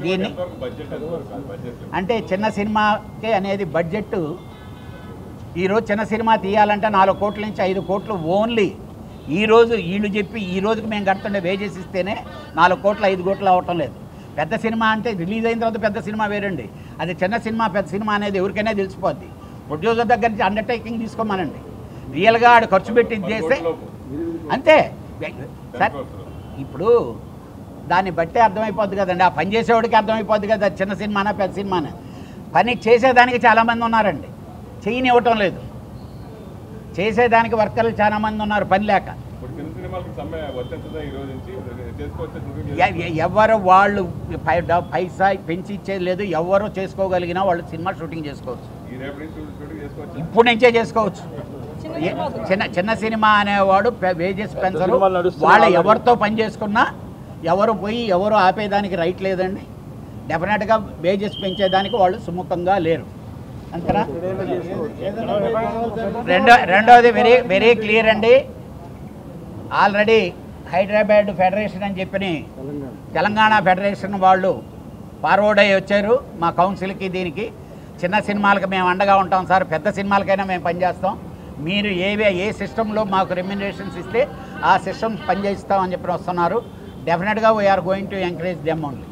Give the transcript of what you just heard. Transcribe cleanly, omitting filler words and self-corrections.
దీన్ని అంటే చిన్న సినిమాకే అనేది బడ్జెట్ ఈరోజు చిన్న సినిమా తీయాలంటే 4 కోట్ల నుంచి 5 కోట్లు ఓన్లీ ఈరోజు వీళ్ళు చెప్పి ఈ రోజుకి మేము కడుతుండే వేజెస్ ఇస్తేనే 4 కోట్లు 5 కోట్లు అవ్వటం లేదు. పెద్ద సినిమా అంటే రిలీజ్ అయిన తర్వాత పెద్ద సినిమా వేరండి, అది చిన్న సినిమా పెద్ద సినిమా అనేది ఎవరికైనా తెలిసిపోద్ది. ప్రొడ్యూసర్ దగ్గర నుంచి అండర్టేకింగ్ తీసుకోమనండి, రియల్గా ఆడు ఖర్చు పెట్టి ఇది చేస్తే అంతే సార్. ఇప్పుడు దాన్ని బట్టే అర్థమైపోద్ది కదండి, ఆ పని చేసేవాడికి అర్థమైపోద్ది కదా చిన్న సినిమానా పెద్ద సినిమానా. పని చేసేదానికి చాలామంది ఉన్నారండి, చేయనివ్వటం లేదు. చేసేదానికి వర్కర్లు చాలామంది ఉన్నారు పని లేక. ఎవరు వాళ్ళు పైసా పెంచి ఇచ్చేది లేదు, ఎవరు చేసుకోగలిగినా వాళ్ళు సినిమా షూటింగ్ చేసుకోవచ్చు, ఇప్పుడు నుంచే చేసుకోవచ్చు. చిన్న సినిమా అనేవాడు వేజెస్ పెంచరు, వాళ్ళు ఎవరితో పని చేసుకున్నా ఎవరు పోయి ఎవరు ఆపేదానికి రైట్ లేదండి. డెఫినెట్గా వేజెస్ పెంచేదానికి వాళ్ళు సుముఖంగా లేరు అంతేనా. రెండవది వెరీ వెరీ క్లియర్ అండి, ఆల్రెడీ హైదరాబాద్ ఫెడరేషన్ అని చెప్పి తెలంగాణ ఫెడరేషన్ వాళ్ళు ఫార్వర్డ్ అయ్యి వచ్చారు మా కౌన్సిల్కి. దీనికి చిన్న సినిమాలకు మేము అండగా ఉంటాం సార్, పెద్ద సినిమాలకైనా మేము పనిచేస్తాం, మీరు ఏ సిస్టంలో మాకు రెమ్యునరేషన్స్ ఇస్తే ఆ సిస్టమ్స్ పనిచేస్తామని చెప్పి వస్తున్నారు. డెఫినెట్గా we're going to encourage them only.